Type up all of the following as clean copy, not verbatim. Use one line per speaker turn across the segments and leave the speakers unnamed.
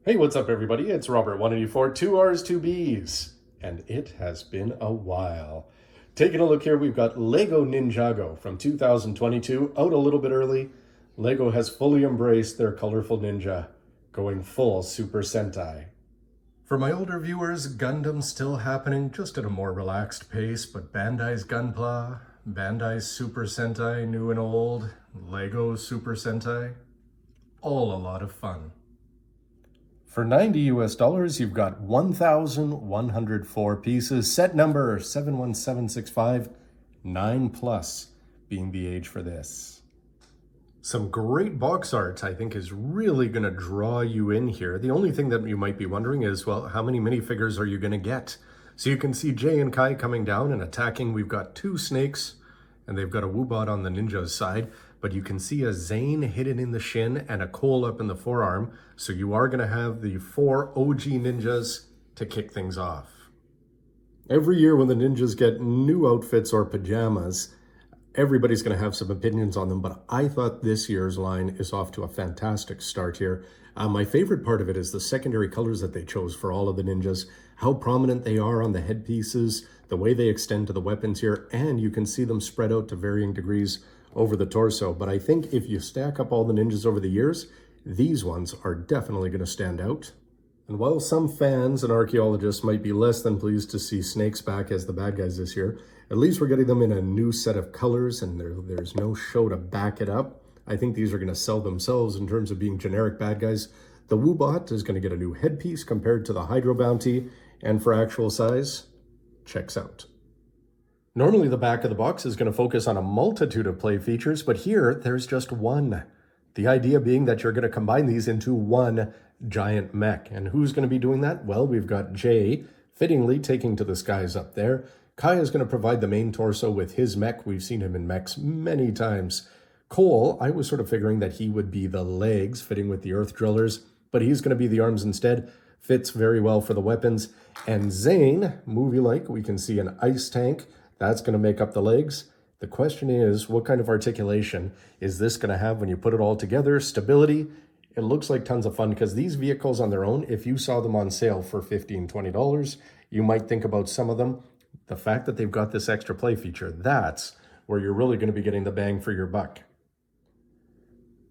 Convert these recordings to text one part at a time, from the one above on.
Hey, what's up everybody? It's Robert 184, 2 R's, 2 B's, and it has been a while. Taking a look here, we've got Lego Ninjago from 2022, out a little bit early. Lego has fully embraced their colorful ninja, going full Super Sentai. For my older viewers, Gundam's still happening, just at a more relaxed pace, but Bandai's Gunpla, Bandai's Super Sentai, new and old, Lego's Super Sentai, all a lot of fun. For $90 US, you've got 1,104 pieces, set number 71765, 9+ being the age for this. Some great box art, I think, is really going to draw you in here. The only thing that you might be wondering is, well, how many minifigures are you going to get? So you can see Jay and Kai coming down and attacking. We've got 2 snakes, and they've got a Wubot on the ninja's side. But you can see a Zane hidden in the shin and a Cole up in the forearm. So you are going to have the 4 OG ninjas to kick things off. Every year when the ninjas get new outfits or pajamas, everybody's going to have some opinions on them. But I thought this year's line is off to a fantastic start here. My favorite part of it is the secondary colors that they chose for all of the ninjas, how prominent they are on the headpieces, the way they extend to the weapons here, and you can see them spread out to varying degrees over the torso. But I think if you stack up all the ninjas over the years, these ones are definitely going to stand out. And while some fans and archaeologists might be less than pleased to see snakes back as the bad guys this year, at least we're getting them in a new set of colors, and there's no show to back it up. I think these are going to sell themselves in terms of being generic bad guys. The Wubot is going to get a new headpiece compared to the Hydro Bounty, and for actual size, checks out. Normally the back of the box is going to focus on a multitude of play features, but here there's just one. The idea being that you're going to combine these into one giant mech. And who's going to be doing that? Well, we've got Jay fittingly taking to the skies up there. Kai is going to provide the main torso with his mech. We've seen him in mechs many times. Cole, I was sort of figuring that he would be the legs fitting with the earth drillers, but he's going to be the arms instead. Fits very well for the weapons. And Zane, movie-like, we can see an ice tank. That's going to make up the legs. The question is, what kind of articulation is this going to have when you put it all together? Stability? It looks like tons of fun, because these vehicles on their own, if you saw them on sale for $15, $20, you might think about some of them. The fact that they've got this extra play feature, that's where you're really going to be getting the bang for your buck.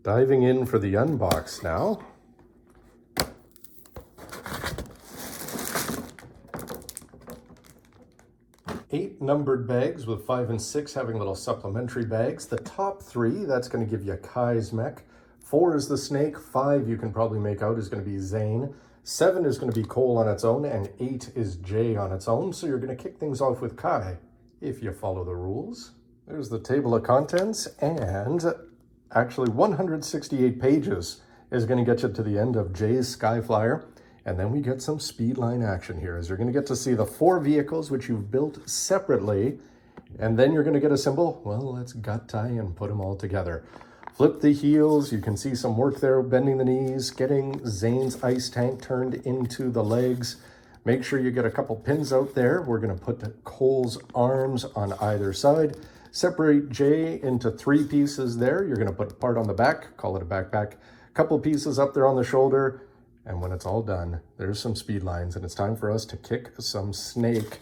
Diving in for the unbox now. 8 numbered bags with 5 and 6 having little supplementary bags. The top 3, that's going to give you Kai's mech. 4 is the snake. 5 you can probably make out is going to be Zane. 7 is going to be Cole on its own, and 8 is Jay on its own. So you're going to kick things off with Kai if you follow the rules. There's the table of contents, and actually 168 pages is going to get you to the end of Jay's Skyflyer. And then we get some speedline action here, as you're going to get to see the 4 vehicles which you've built separately. And then you're going to get a symbol. Well, let's gut tie and put them all together. Flip the heels. You can see some work there, bending the knees, getting Zane's ice tank turned into the legs. Make sure you get a couple pins out there. We're going to put Cole's arms on either side. Separate Jay into 3 pieces there. You're going to put part on the back, call it a backpack. Couple pieces up there on the shoulder. And when it's all done, there's some speed lines, and it's time for us to kick some snake.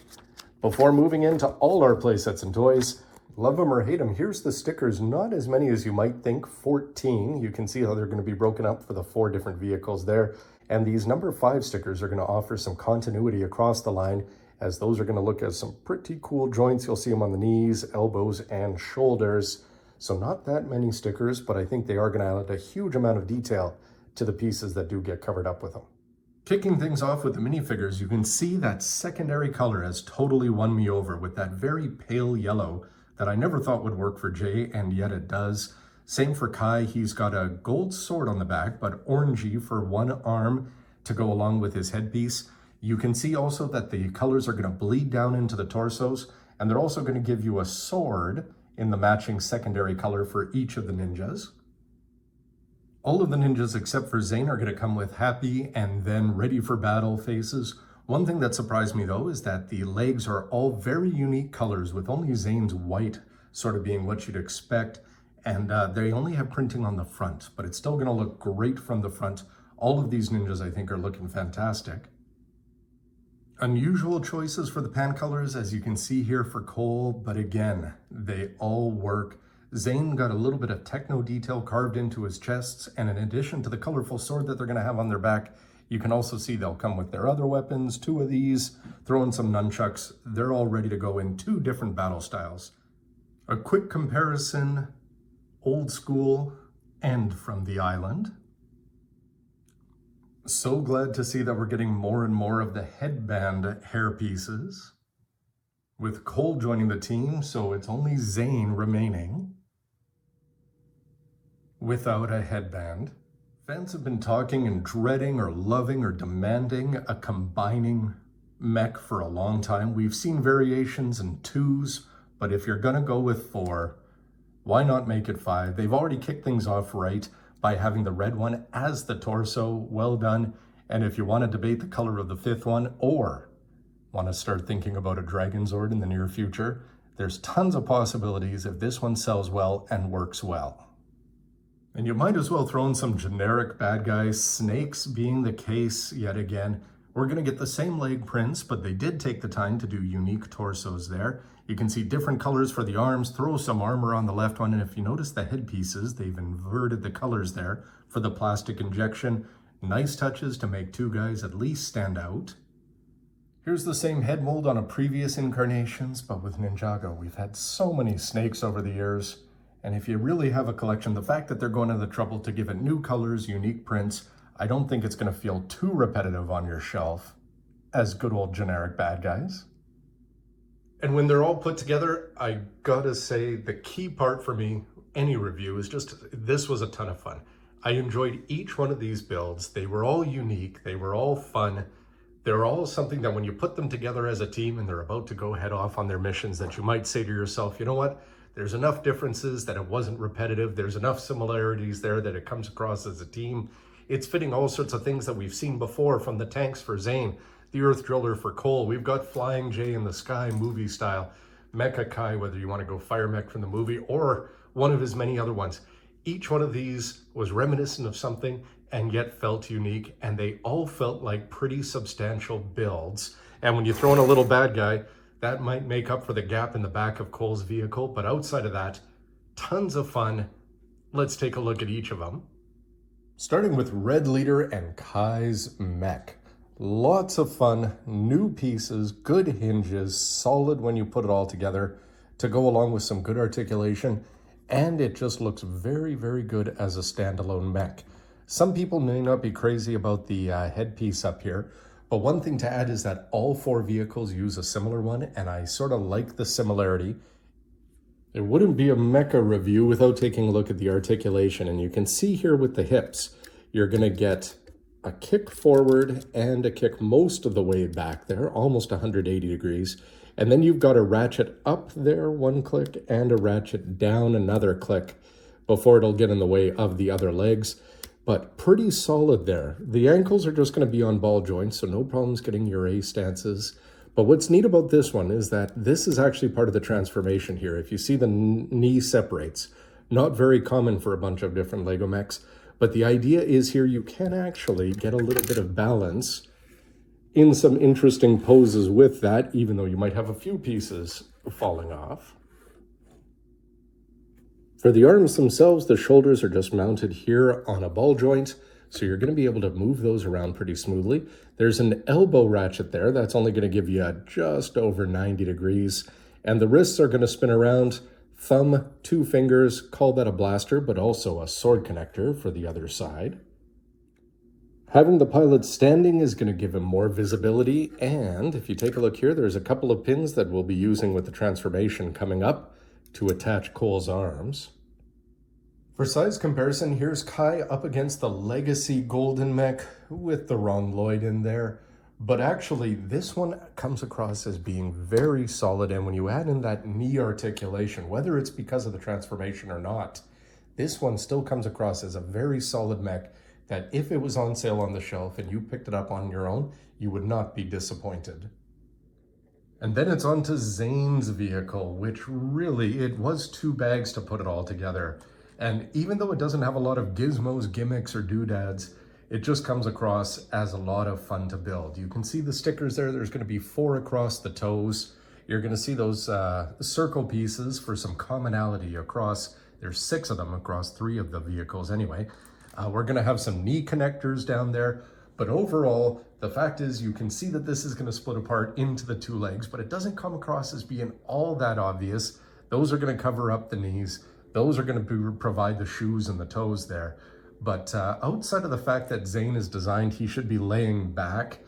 Before moving into all our playsets and toys, love them or hate them, here's the stickers. Not as many as you might think, 14. You can see how they're going to be broken up for the 4 different vehicles there. And these number 5 stickers are going to offer some continuity across the line, as those are going to look at some pretty cool joints. You'll see them on the knees, elbows, and shoulders. So not that many stickers, but I think they are going to add a huge amount of detail to the pieces that do get covered up with them. Kicking things off with the minifigures, you can see that secondary color has totally won me over with that very pale yellow that I never thought would work for Jay, and yet it does. Same for Kai. He's got a gold sword on the back, but orangey for one arm to go along with his headpiece. You can see also that the colors are going to bleed down into the torsos, and they're also going to give you a sword in the matching secondary color for each of the ninjas. All of the ninjas except for Zane are going to come with happy and then ready for battle faces. One thing that surprised me though is that the legs are all very unique colors, with only Zane's white sort of being what you'd expect. And they only have printing on the front, but it's still going to look great from the front. All of these ninjas, I think, are looking fantastic. Unusual choices for the pan colors, as you can see here for Cole, but again, they all work. Zane got a little bit of techno detail carved into his chests, and in addition to the colorful sword that they're going to have on their back, you can also see they'll come with their other weapons, 2 of these, throw in some nunchucks. They're all ready to go in 2 different battle styles. A quick comparison, old school and from the island. So glad to see that we're getting more and more of the headband hair pieces. With Cole joining the team, so it's only Zane remaining without a headband. Fans have been talking and dreading or loving or demanding a combining mech for a long time. We've seen variations in 2s, but if you're gonna go with 4, why not make it 5? They've already kicked things off right by having the red one as the torso. Well done. And if you want to debate the color of the 5th one, or want to start thinking about a Dragon Zord in the near future, there's tons of possibilities if this one sells well and works well. And you might as well throw in some generic bad guys, snakes being the case yet again. We're going to get the same leg prints, but they did take the time to do unique torsos there. You can see different colors for the arms, throw some armor on the left one, and if you notice the headpieces, they've inverted the colors there for the plastic injection. Nice touches to make 2 guys at least stand out. Here's the same head mold on a previous incarnations, but with Ninjago. We've had so many snakes over the years, and if you really have a collection, the fact that they're going to the trouble to give it new colors, unique prints, I don't think it's going to feel too repetitive on your shelf as good old generic bad guys. And when they're all put together, I gotta say the key part for me, any review, is just this was a ton of fun. I enjoyed each one of these builds. They were all unique. They were all fun. They're all something that when you put them together as a team and they're about to go head off on their missions, that you might say to yourself, you know what? There's enough differences that it wasn't repetitive. There's enough similarities there that it comes across as a team. It's fitting all sorts of things that we've seen before, from the tanks for Zane, the Earth Driller for Cole. We've got Flying J in the sky movie style, Mecha Kai, whether you want to go Fire Mech from the movie or one of his many other ones. Each one of these was reminiscent of something and yet felt unique, and they all felt like pretty substantial builds. And when you throw in a little bad guy, that might make up for the gap in the back of Cole's vehicle, but outside of that, tons of fun. Let's take a look at each of them. Starting with Red Leader and Kai's Mech. Lots of fun, new pieces, good hinges, solid when you put it all together to go along with some good articulation, and it just looks very, very good as a standalone mech. Some people may not be crazy about the headpiece up here, but one thing to add is that all 4 vehicles use a similar one, and I sort of like the similarity. It wouldn't be a mecha review without taking a look at the articulation, and you can see here with the hips, you're going to get a kick forward and a kick most of the way back there, almost 180 degrees. And then you've got a ratchet up there, 1 click, and a ratchet down, another click, before it'll get in the way of the other legs. But pretty solid there. The ankles are just going to be on ball joints, so no problems getting your A stances. But what's neat about this one is that this is actually part of the transformation here. If you see the knee separates, not very common for a bunch of different Lego mechs, but the idea is here you can actually get a little bit of balance in some interesting poses with that, even though you might have a few pieces falling off. For the arms themselves, the shoulders are just mounted here on a ball joint, so you're going to be able to move those around pretty smoothly. There's an elbow ratchet there. That's only going to give you just over 90 degrees. And the wrists are going to spin around. Thumb, 2 fingers, call that a blaster, but also a sword connector for the other side. Having the pilot standing is going to give him more visibility. And if you take a look here, there's a couple of pins that we'll be using with the transformation coming up to attach Cole's arms. For size comparison, here's Kai up against the Legacy Golden Mech with the wrong Lloyd in there. But actually, this one comes across as being very solid, and when you add in that knee articulation, whether it's because of the transformation or not, this one still comes across as a very solid mech that if it was on sale on the shelf and you picked it up on your own, you would not be disappointed. And then it's on to Zane's vehicle, which really, it was 2 bags to put it all together. And even though it doesn't have a lot of gizmos, gimmicks, or doodads, it just comes across as a lot of fun to build. You can see the stickers there. There's going to be 4 across the toes. You're going to see those circle pieces for some commonality across. There's 6 of them across 3 of the vehicles anyway. We're going to have some knee connectors down there. But overall, the fact is you can see that this is going to split apart into the 2 legs, but it doesn't come across as being all that obvious. Those are going to cover up the knees. Those are going to provide the shoes and the toes there. But outside of the fact that Zane is designed, he should be laying back.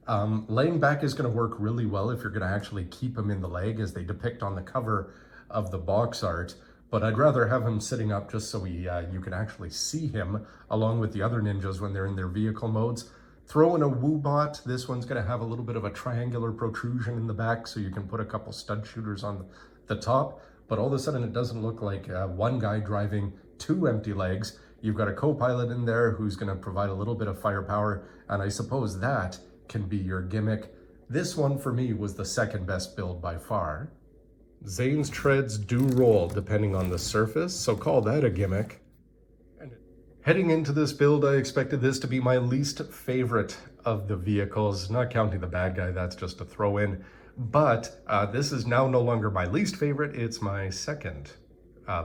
Laying back is going to work really well if you're going to actually keep him in the leg as they depict on the cover of the box art. But I'd rather have him sitting up just so you can actually see him along with the other ninjas when they're in their vehicle modes. Throw in a Wubot. This one's going to have a little bit of a triangular protrusion in the back so you can put a couple stud shooters on the top. But all of a sudden it doesn't look like one guy driving 2 empty legs. You've got a co-pilot in there who's going to provide a little bit of firepower, and I suppose that can be your gimmick. This one for me was the second best build by far. Zane's treads do roll depending on the surface, so call that a gimmick. Heading into this build, I expected this to be my least favorite of the vehicles, not counting the bad guy, that's just a throw in. But this is now no longer my least favorite, it's my second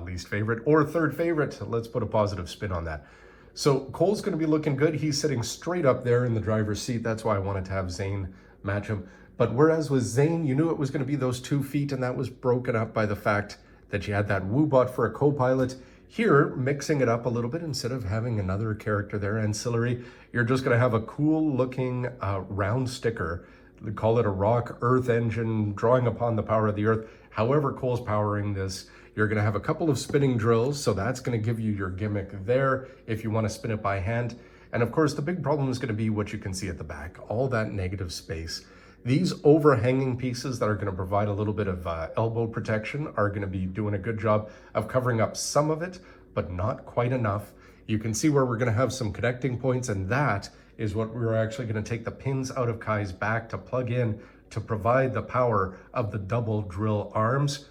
least favorite, or third favorite. Let's put a positive spin on that. So Cole's going to be looking good. He's sitting straight up there in the driver's seat. That's why I wanted to have Zane match him. But whereas with Zane, you knew it was going to be those 2 feet, and that was broken up by the fact that you had that Wubot for a co-pilot. Here, mixing it up a little bit, instead of having another character there, ancillary, you're just going to have a cool looking round sticker. They call it a rock earth engine, drawing upon the power of the earth. However Cole's powering this, you're going to have a couple of spinning drills, so that's going to give you your gimmick there if you want to spin it by hand. And of course, the big problem is going to be what you can see at the back, all that negative space. These overhanging pieces that are going to provide a little bit of elbow protection are going to be doing a good job of covering up some of it, but not quite enough. You can see where we're going to have some connecting points, and that is what we're actually going to take the pins out of Kai's back to plug in to provide the power of the double drill arms.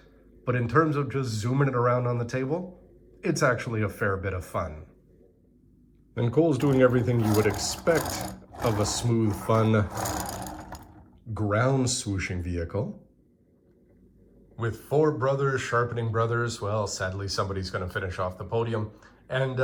But in terms of just zooming it around on the table, it's actually a fair bit of fun. And Cole's doing everything you would expect of a smooth, fun ground swooshing vehicle. With 4 brothers sharpening brothers, well, sadly somebody's going to finish off the podium. And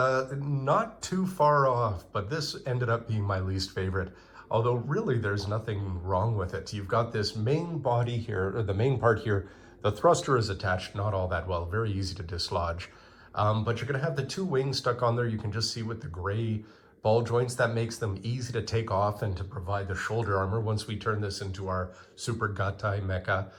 not too far off, but this ended up being my least favorite. Although really there's nothing wrong with it. You've got this main body here, or the main part here. The thruster is attached not all that well, very easy to dislodge. But you're going to have the 2 wings stuck on there. You can just see with the gray ball joints, that makes them easy to take off and to provide the shoulder armor once we turn this into our super Sentai mecha.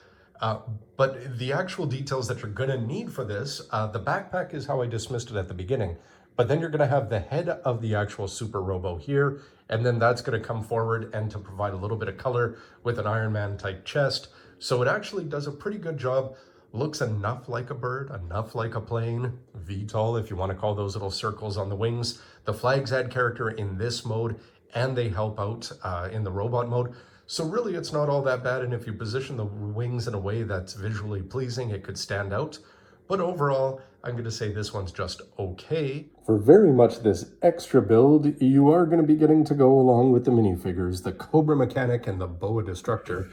But the actual details that you're going to need for this, the backpack is how I dismissed it at the beginning. But then you're going to have the head of the actual Super Robo here, and then that's going to come forward and to provide a little bit of color with an Iron Man type chest. So it actually does a pretty good job. Looks enough like a bird, enough like a plane, VTOL if you want to call those little circles on the wings. The flags add character in this mode, and they help out in the robot mode. So really it's not all that bad, and if you position the wings in a way that's visually pleasing, it could stand out. But overall, I'm going to say this one's just okay. For very much this extra build, you are going to be getting to go along with the minifigures, the Cobra Mechanic and the Boa Destructor.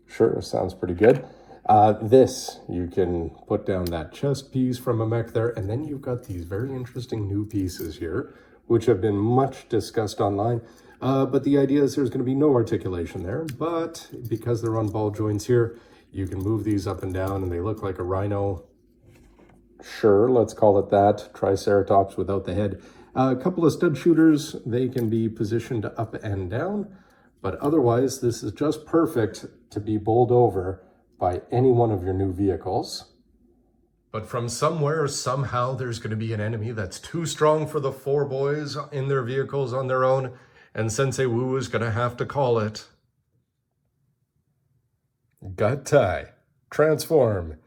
Sure, sounds pretty good. This, you can put down that chest piece from a mech there, and then you've got these very interesting new pieces here, which have been much discussed online. But the idea is there's going to be no articulation there, but because they're on ball joints here, you can move these up and down, and they look like a rhino. Sure, let's call it that. Triceratops without the head. A couple of stud shooters, they can be positioned up and down, but otherwise this is just perfect to be bowled over by any one of your new vehicles. But from somewhere, somehow, there's going to be an enemy that's too strong for the 4 boys in their vehicles on their own, and Sensei Wu is going to have to call it. Gattai, transform,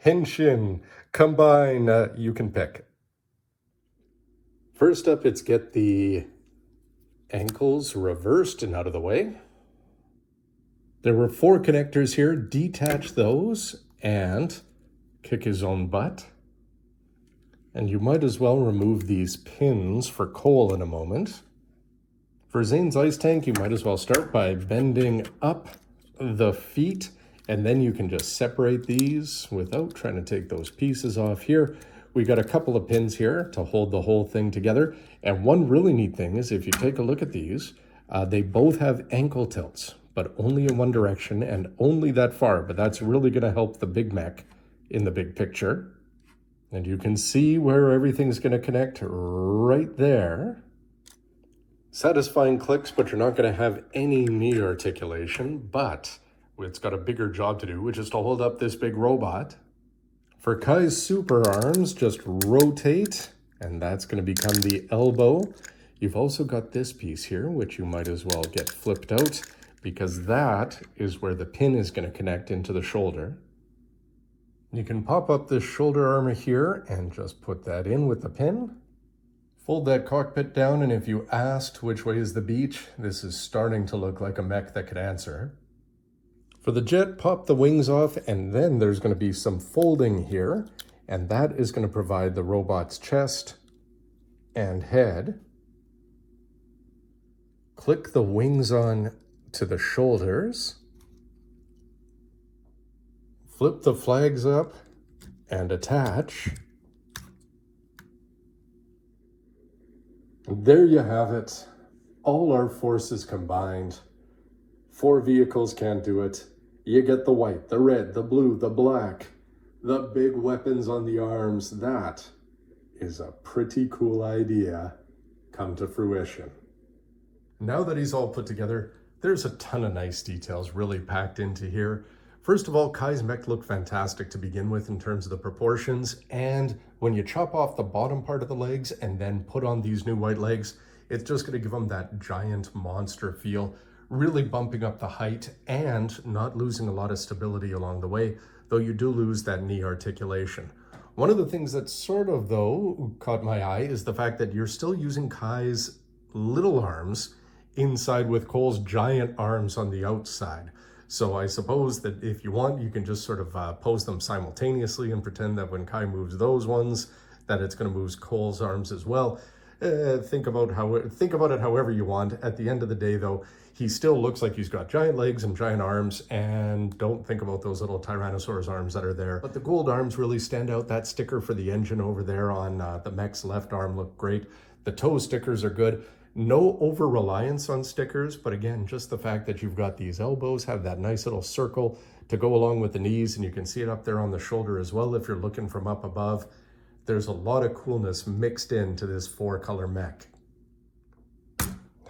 henshin, combine, you can pick. First up, it's get the ankles reversed and out of the way. There were 4 connectors here. Detach those and kick his own butt. And you might as well remove these pins for Cole in a moment. For Zane's ice tank, you might as well start by bending up the feet, and then you can just separate these without trying to take those pieces off here. We got a couple of pins here to hold the whole thing together. And one really neat thing is if you take a look at these, they both have ankle tilts, but only in one direction and only that far. But that's really going to help the big mech in the big picture. And you can see where everything's going to connect right there. Satisfying clicks, but you're not going to have any knee articulation, but it's got a bigger job to do, which is to hold up this big robot. For Kai's super arms, just rotate, and that's going to become the elbow. You've also got this piece here, which you might as well get flipped out, because that is where the pin is going to connect into the shoulder. You can pop up this shoulder armor here and just put that in with the pin. Fold that cockpit down, and if you asked which way is the beach, this is starting to look like a mech that could answer. For the jet, pop the wings off, and then there's going to be some folding here, and that is going to provide the robot's chest and head. Click the wings on to the shoulders. Flip the flags up and attach. There you have it. All our forces combined. 4 vehicles can't do it. You get the white, the red, the blue, the black, the big weapons on the arms. That is a pretty cool idea come to fruition. Now that he's all put together, there's a ton of nice details really packed into here. First of all, Kai's mech looked fantastic to begin with in terms of the proportions, and when you chop off the bottom part of the legs and then put on these new white legs, it's just going to give them that giant monster feel, really bumping up the height and not losing a lot of stability along the way, though you do lose that knee articulation. One of the things that sort of, though, caught my eye is the fact that you're still using Kai's little arms inside with Cole's giant arms on the outside. So I suppose that if you want, you can just sort of pose them simultaneously and pretend that when Kai moves those ones, that it's going to move Cole's arms as well. Think about it however you want. At the end of the day, though, he still looks like he's got giant legs and giant arms, and don't think about those little Tyrannosaurus arms that are there. But the gold arms really stand out. That sticker for the engine over there on the mech's left arm looked great. The toe stickers are good. No over-reliance on stickers, but again, just the fact that you've got these elbows, have that nice little circle to go along with the knees, and you can see it up there on the shoulder as well if you're looking from up above. There's a lot of coolness mixed into this 4-color mech.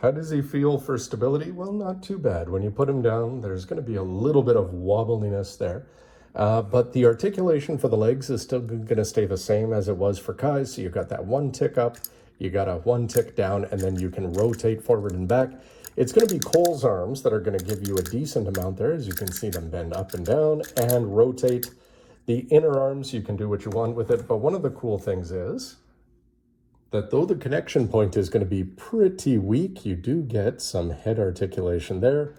How does he feel for stability? Well, not too bad. When you put him down, there's going to be a little bit of wobbliness there. But the articulation for the legs is still going to stay the same as it was for Kai. So you've got that 1 tick up, you got a 1 tick down, and then you can rotate forward and back. It's going to be Cole's arms that are going to give you a decent amount there. As you can see them bend up and down and rotate. The inner arms, you can do what you want with it. But one of the cool things is that though the connection point is going to be pretty weak, you do get some head articulation there.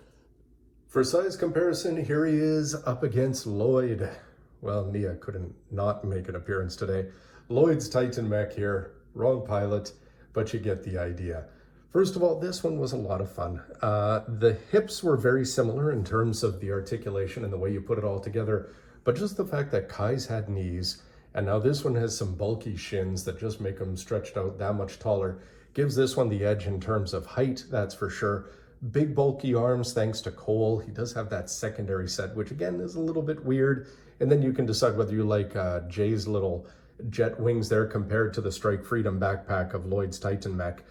For size comparison, here he is up against Lloyd. Well, Mia couldn't not make an appearance today. Lloyd's Titan mech here. Wrong pilot, but you get the idea. First of all, this one was a lot of fun. The hips were very similar in terms of the articulation and the way you put it all together, but just the fact that Kai's had knees, and now this one has some bulky shins that just make them stretched out that much taller, gives this one the edge in terms of height, that's for sure. Big bulky arms thanks to Cole. He does have that secondary set, which again is a little bit weird, and then you can decide whether you like Jay's little jet wings there compared to the Strike Freedom backpack of Lloyd's Titan mech.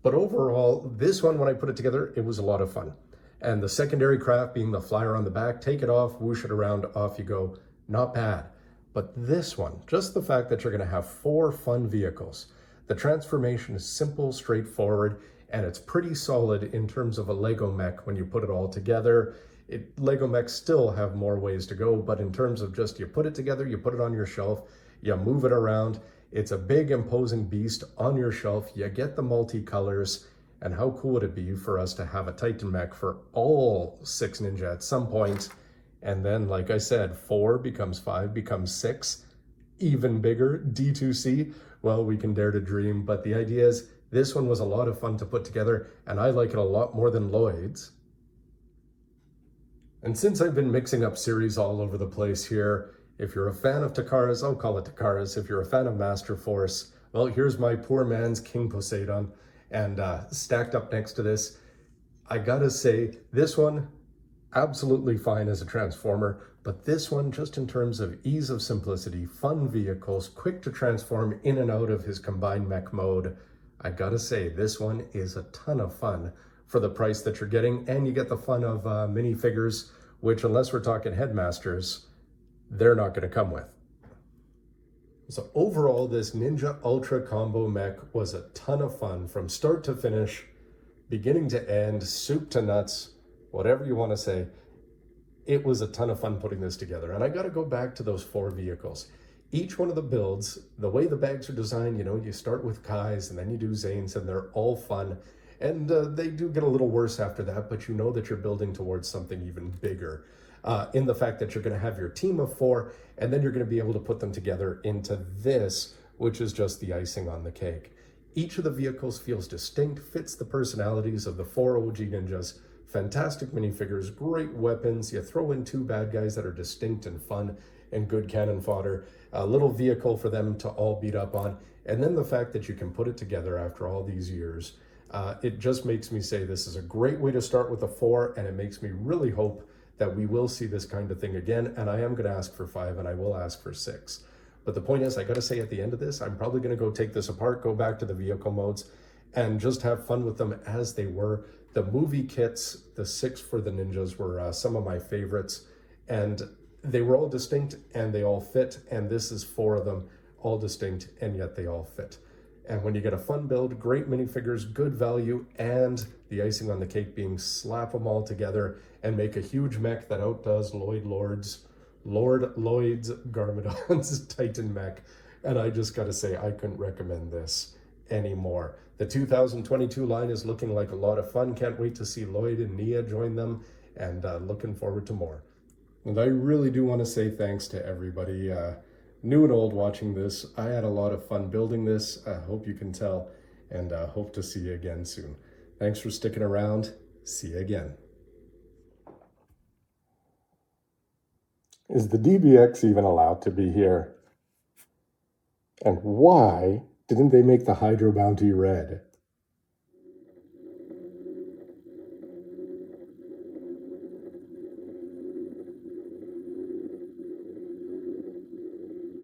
But overall, this one, when I put it together, it was a lot of fun. And the secondary craft being the flyer on the back, take it off, whoosh it around, off you go. Not bad. But this one, just the fact that you're going to have 4 fun vehicles. The transformation is simple, straightforward, and it's pretty solid in terms of a Lego mech when you put it all together. Lego mechs still have more ways to go, but in terms of just you put it together, you put it on your shelf, you move it around, it's a big imposing beast on your shelf, you get the multicolors, and how cool would it be for us to have a Titan mech for all 6 Ninja at some point, and then, like I said, 4 becomes 5, becomes 6, even bigger, D2C. Well, we can dare to dream, but the idea is This one was a lot of fun to put together, and I like it a lot more than Lloyd's. And since I've been mixing up series all over the place here, if you're a fan of Takara's, I'll call it Takara's. If you're a fan of Master Force, well, here's my poor man's King Poseidon. And stacked up next to this, I gotta say, this one, absolutely fine as a Transformer, but this one, just in terms of ease of simplicity, fun vehicles, quick to transform in and out of his combined mech mode, I gotta say, this one is a ton of fun for the price that you're getting, and you get the fun of minifigures, which, unless we're talking Headmasters, they're not gonna come with. So overall, this Ninja Ultra Combo Mech was a ton of fun from start to finish, beginning to end, soup to nuts, whatever you want to say. It was a ton of fun putting this together. And I got to go back to those 4 vehicles. Each one of the builds, the way the bags are designed, you know, you start with Kai's and then you do Zane's, and they're all fun. And they do get a little worse after that, but you know that you're building towards something even bigger. In the fact that you're going to have your team of 4, and then you're going to be able to put them together into this, which is just the icing on the cake. Each of the vehicles feels distinct, fits the personalities of the 4 OG ninjas. Fantastic minifigures, great weapons. You throw in 2 bad guys that are distinct and fun and good cannon fodder. A little vehicle for them to all beat up on. And then the fact that you can put it together after all these years. It just makes me say this is a great way to start with a 4, and it makes me really hope that we will see this kind of thing again. And I am going to ask for 5, and I will ask for 6. But the point is, I got to say at the end of this, I'm probably going to go take this apart, go back to the vehicle modes, and just have fun with them as they were. The movie kits, the 6 for the ninjas, were some of my favorites, and they were all distinct and they all fit. And this is 4 of them, all distinct, and yet they all fit. And when you get a fun build, great minifigures, good value, and the icing on the cake being slap them all together and make a huge mech that outdoes Lord Lloyd's Garmadon's Titan mech. And I just gotta say, I couldn't recommend this anymore. The 2022 line is looking like a lot of fun. Can't wait to see Lloyd and Nia join them, and looking forward to more. And I really do want to say thanks to everybody, new and old, watching this. I had a lot of fun building this. I hope you can tell, and hope to see you again soon. Thanks for sticking around. See you again. Is the DBX even allowed to be here? And why didn't they make the Hydro Bounty red?